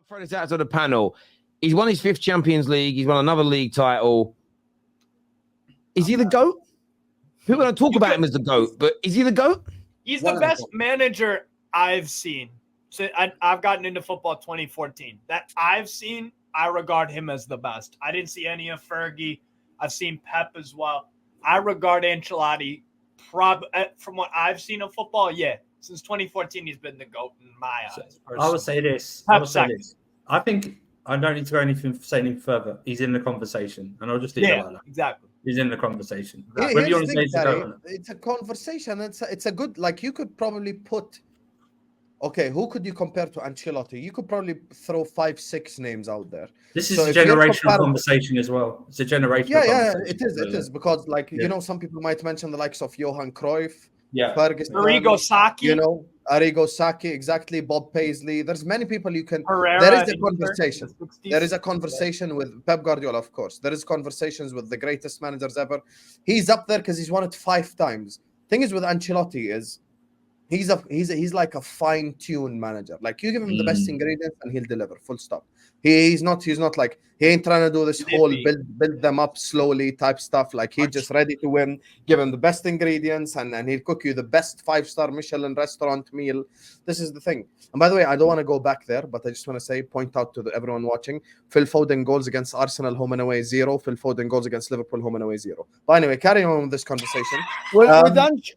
throw this out to the panel. He's won his 5th Champions League. He's won another league title. Is he the GOAT? People don't talk about him as the GOAT, but is he the GOAT? He's the best manager I've seen. So I've gotten into football 2014. That I've seen, I regard him as the best. I didn't see any of Fergie. I've seen Pep as well. I regard Ancelotti, from what I've seen of football, since 2014, he's been the GOAT in my eyes. Personally. I would say this. I think I don't need to go say anything further. He's in the conversation, and I'll just leave it like that. Exactly. He's in the conversation. It's a conversation. It's a good, like, you could probably put, okay, who could you compare to Ancelotti? You could probably throw 5-6 names out there. This is a generational conversation as well. It's a generational conversation. It is because, like, you know, some people might mention the likes of Johan Cruyff, Ferguson, Arrigo Sacchi, Arrigo Sacchi, exactly, Bob Paisley. There's many people you can. Herrera, there is a conversation. There is a conversation with Pep Guardiola, of course. There is conversations with the greatest managers ever. He's up there because he's won it 5 times. Thing is with Ancelotti is he's like a fine-tuned manager. Like, you give him the best ingredients and he'll deliver. Full stop. He's not like, he ain't trying to do this whole build them up slowly type stuff. Like, he's just ready to win. Give him the best ingredients and he'll cook you the best 5-star Michelin restaurant meal. This is the thing. And by the way, I don't want to go back there, but I just want to point out to everyone watching, Phil Foden goals against Arsenal home and away 0. Phil Foden goals against Liverpool home and away 0. But anyway, carrying on with this conversation. Well,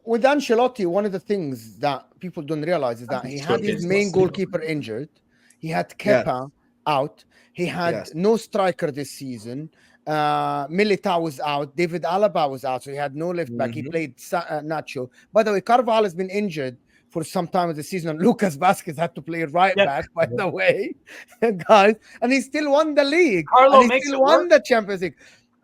with Ancelotti, one of the things that people don't realize is that he had his main goalkeeper injured. He had Kepa out. He had no striker this season. Militao was out. David Alaba was out, so he had no left back. He played Nacho. By the way, Carvalho has been injured for some time of the season. Lucas Vazquez had to play right back, by the way, guys. And he still won the league. Carlo and he still won the Champions League.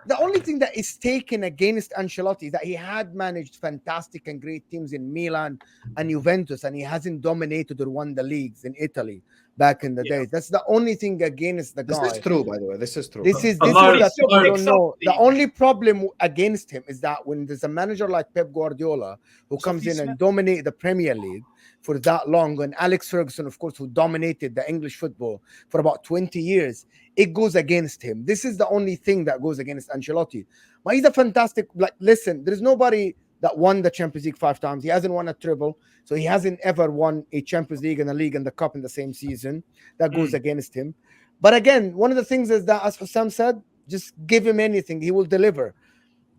The only thing that is taken against Ancelotti is that he had managed fantastic and great teams in Milan and Juventus, and he hasn't dominated or won the leagues in Italy back in the days. That's the only thing against the guy. This is true, by the way. This is true. This is what people don't know. The only problem against him is that when there's a manager like Pep Guardiola who comes in and dominates the Premier League for that long, and Alex Ferguson, of course, who dominated the English football for about 20 years, it goes against him. This is the only thing that goes against Ancelotti. But he's a fantastic, listen, there's nobody that won the Champions League 5 times. He hasn't won a treble. So he hasn't ever won a Champions League and a league and the cup in the same season. That goes against him. But again, one of the things is that, as Hussam said, just give him anything. He will deliver.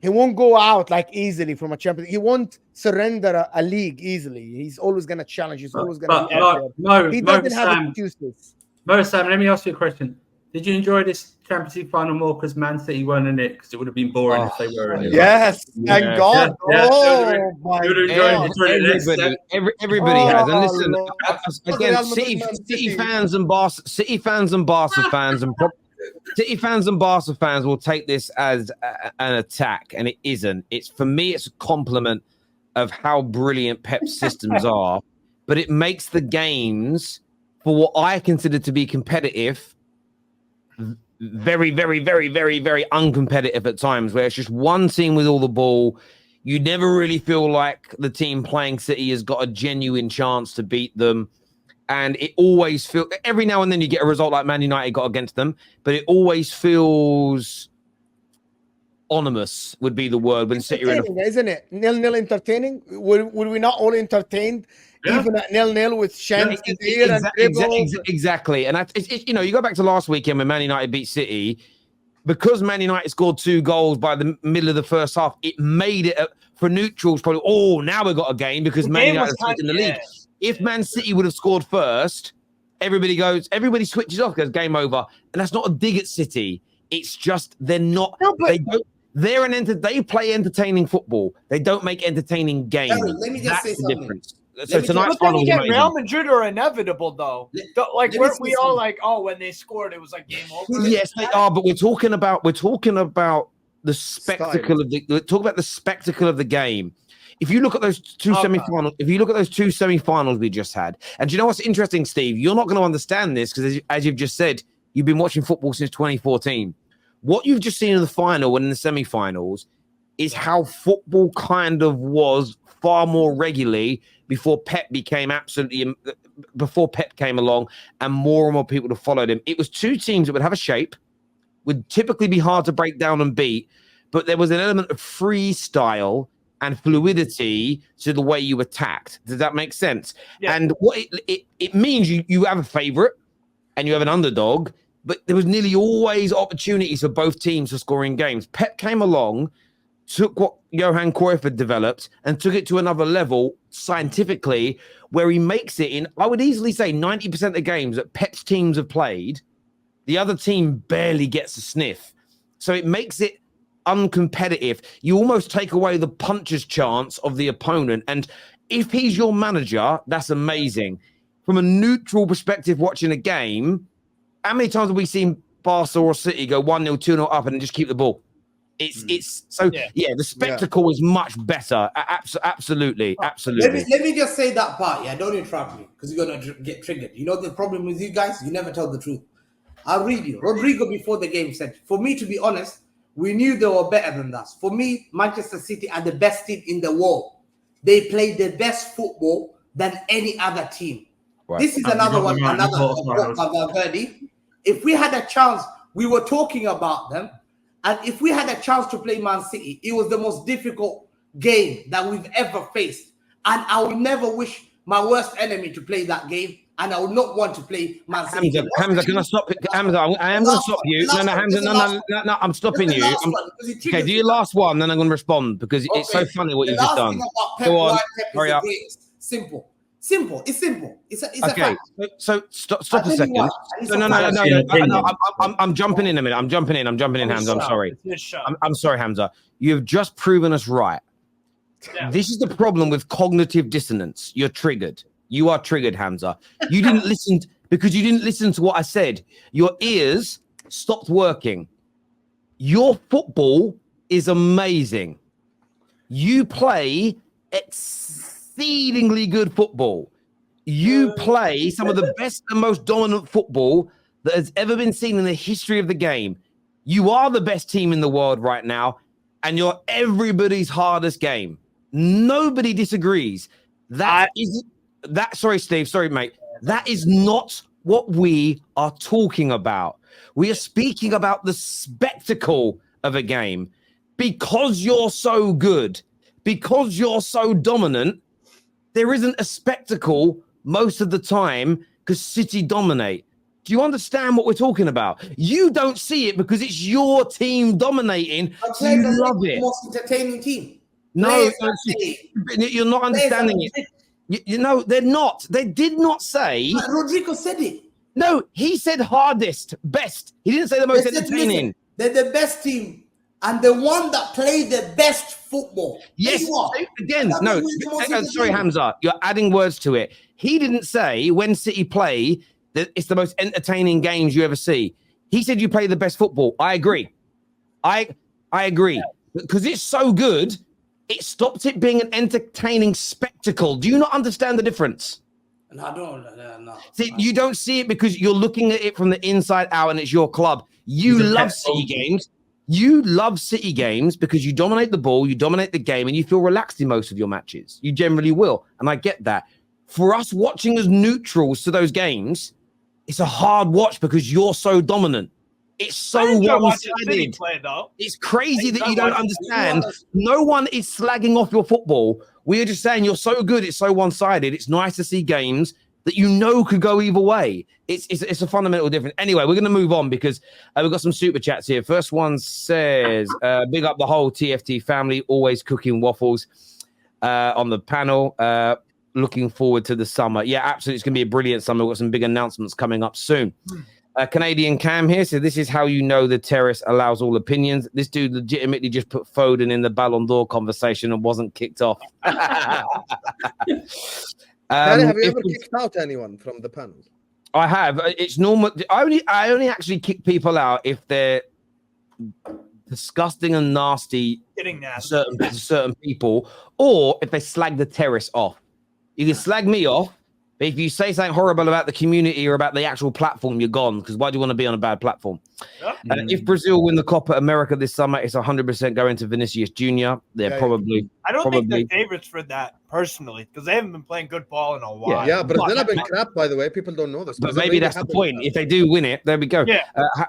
He won't go out easily from a champion. He won't surrender a league easily. He's always going to challenge. He's always going to he doesn't have excuses. Sam, let me ask you a question. Did you enjoy this Champions League final more because Man City weren't in it? Because it would have been boring if they were in it. Yes, thank God. My God. Everybody has. And listen, again, City fans and Barca fans will take this as an attack, and it isn't. It's, for me, it's a compliment of how brilliant Pep's systems are, but it makes the games, for what I consider to be competitive, very, very, very, very, very uncompetitive at times, where it's just one team with all the ball. You never really feel like the team playing City has got a genuine chance to beat them. And it always feels, every now and then you get a result like Man United got against them, but it always feels ominous, would be the word, when City are in isn't it? 0-0 entertaining? Would we not all entertained? Even at 0-0 with chances here and exactly. And you go back to last weekend when Man United beat City, because Man United scored 2 goals by the middle of the first half, it made it for neutrals probably, now we've got a game because Man United has taken the lead. If Man City would have scored first, everybody switches off, goes game over. And that's not a dig at City. It's just they're not. No, but they play entertaining football. They don't make entertaining games. Let me just say something. Difference. So tonight's final was amazing. Real Madrid are inevitable, though. Weren't we all like, when they scored, it was like game over? Yes, they are. But we're talking about the spectacle of the spectacle of the game. If you look at those two semi-finals we just had, and do you know what's interesting, Steve? You're not going to understand this because, as you've just said, you've been watching football since 2014. What you've just seen in the final and in the semi-finals is how football kind of was far more regularly before Pep came along and more people to follow him. It was two teams that would have a shape, would typically be hard to break down and beat, but there was an element of freestyle and fluidity to the way you attacked. Does that make sense? Yeah. And what it means you have a favorite and you have an underdog, but there was nearly always opportunities for both teams for scoring games. Pep came along, took what Johan Cruyff had developed and took it to another level scientifically, where he makes it in, I would easily say 90% of the games that Pep's teams have played, the other team barely gets a sniff. So it makes it uncompetitive. You almost take away the puncher's chance of the opponent. And if he's your manager, that's amazing. From a neutral perspective, watching a game, how many times have we seen Barca or City go 1-0, 2-0 up and then just keep the ball? It's so the spectacle is much better. Absolutely. Let me just say that part. Yeah, don't interrupt me because you're gonna get triggered. You know the problem with you guys? You never tell the truth. I'll read you. Rodrigo before the game said, "For me, to be honest, we knew they were better than us. For me, Manchester City are the best team in the world. They play the best football than any other team." Right. This is another one. If we had a chance, we were talking about them. And if we had a chance to play Man City, it was the most difficult game that we've ever faced. And I would never wish my worst enemy to play that game. And I would not want to play Man City. Hamza, can I stop? Hamza, I am going to stop you. No, Hamza, no, I'm stopping you. Okay, do your last one, then I'm going to respond because it's so funny what you've just done. Go on, hurry up. Simple. It's simple. It's a fact. So stop a second. No. I'm jumping in a minute. I'm jumping in, Hamza. I'm sorry. I'm sorry, Hamza. You've just proven us right. Yeah. This is the problem with cognitive dissonance. You're triggered. You are triggered, Hamza. You didn't listen because you didn't listen to what I said. Your ears stopped working. Your football is amazing. You play exceedingly good football. You play some of the best and most dominant football that has ever been seen in the history of the game. You are the best team in the world right now, and you're everybody's hardest game. Nobody disagrees. Sorry, Steve. Sorry, mate. That is not what we are talking about. We are speaking about the spectacle of a game. Because you're so good, because you're so dominant, there isn't a spectacle most of the time because City dominate. Do you understand what we're talking about? You don't see it because it's your team dominating, so you love it. The most entertaining team. No, you're not understanding it. You know, they're not. They did not say. Rodrigo said it. No, he said hardest, best. He didn't say the most entertaining. They're the best team and the one that played the best football. Yes, again, no. Sorry, Hamza, you're adding words to it. He didn't say when City play that it's the most entertaining games you ever see. He said you play the best football. I agree. I agree. Because it's so good, it stopped it being an entertaining spectacle. Do you not understand the difference? No, I don't. No. See, you don't see it because you're looking at it from the inside out and it's your club. You love City games. You love City games because you dominate the ball, you dominate the game, and you feel relaxed in most of your matches. You generally will. And I get that. For us watching as neutrals to those games, it's a hard watch because you're so dominant. It's so one-sided. It's crazy that you don't understand. No one is slagging off your football. We're just saying you're so good. It's so one-sided. It's nice to see games that you know could go either way. It's a fundamental difference. Anyway, we're going to move on because we've got some super chats here. First one says, big up the whole TFT family, always cooking waffles on the panel. Looking forward to the summer. Yeah, absolutely. It's going to be a brilliant summer. We've got some big announcements coming up soon. Canadian Cam here. So this is how you know the Terrace allows all opinions. This dude legitimately just put Foden in the Ballon d'Or conversation and wasn't kicked off. Have you ever kicked out anyone from the panel? I have. It's normal. I only actually kick people out if they're disgusting and nasty, getting nasty. Certain people, or if they slag the Terrace off. You can slag me off, But if you say something horrible about the community or about the actual platform, you're gone. Because why do you want to be on a bad platform? If Brazil win the Copa America this summer, it's 100% going to Vinicius Jr. They're probably. I don't think they're favorites for that personally, because they haven't been playing good ball in a while. Yeah, Brazil have been crap, by the way. People don't know this. But maybe that's the point. If they do win it, there we go. Yeah.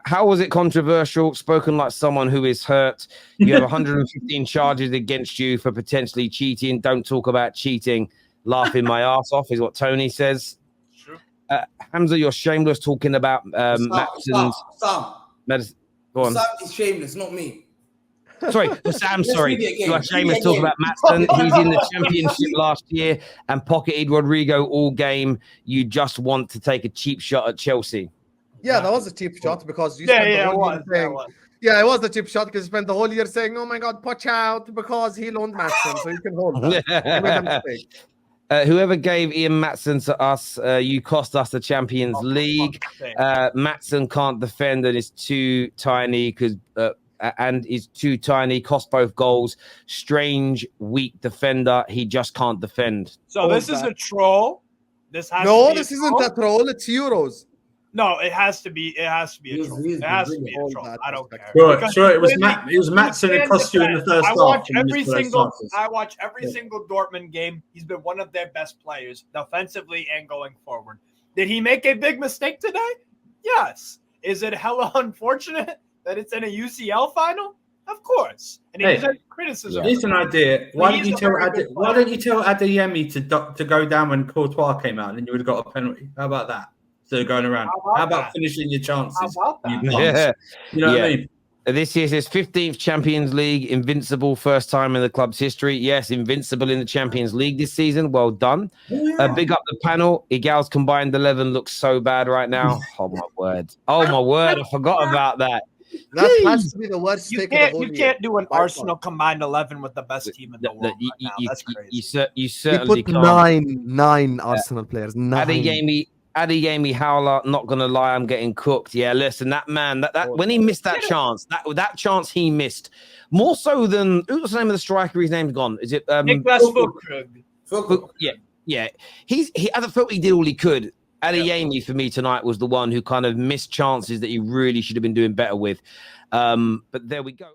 How was it controversial? Spoken like someone who is hurt. You have 115 charges against you for potentially cheating. Don't talk about cheating. Laughing my ass off is what Tony says. True. Hamza, you're shameless talking about Matson's. Go on. Sam is shameless, not me. Sorry, Sam, sorry. You are shameless talking about Matson. He's in the championship last year and pocketed Rodrigo all game. You just want to take a cheap shot at Chelsea. Yeah, that was a cheap shot because you spent the whole year saying, it was a cheap shot because you spent the whole year saying, oh my God, watch out because he loaned Matson, so you can hold that. Whoever gave Ian Matson to us, you cost us the Champions League. Matson can't defend and is too tiny cost both goals. Strange, weak defender. He just can't defend. So this is a troll. This isn't a troll. It's Euros. No, it has to be. It has to be a troll. It has to be a troll. I don't care. Sure. It was Matson that cost you in the first half. I watch every single Dortmund game. He's been one of their best players, defensively and going forward. Did he make a big mistake today? Yes. Is it hella unfortunate that it's in a UCL final? Of course. And he deserves criticism. Here's an idea. Why don't you tell Adeyemi to go down when Courtois came out, and then you would have got a penalty? How about that? So going around. How about finishing your chances? How about that? You know what I mean? This is his 15th Champions League, invincible, first time in the club's history. Yes, invincible in the Champions League this season. Well done. Big up the panel. Igal's combined 11 looks so bad right now. Oh, my word. I forgot about that. That has to be the worst take of the whole year. You can't do an Arsenal combined 11 with the best team in the world right now. That's crazy. You certainly put can't. nine Arsenal players. Adeyemi Howler, not gonna lie, I'm getting cooked. Yeah, listen, that man, that when he missed that chance, that chance he missed, more so than what's the name of the striker? His name's gone. Is it Niklas Füllkrug? Yeah. I felt he did all he could. Adeyemi for me tonight was the one who kind of missed chances that he really should have been doing better with. But there we go.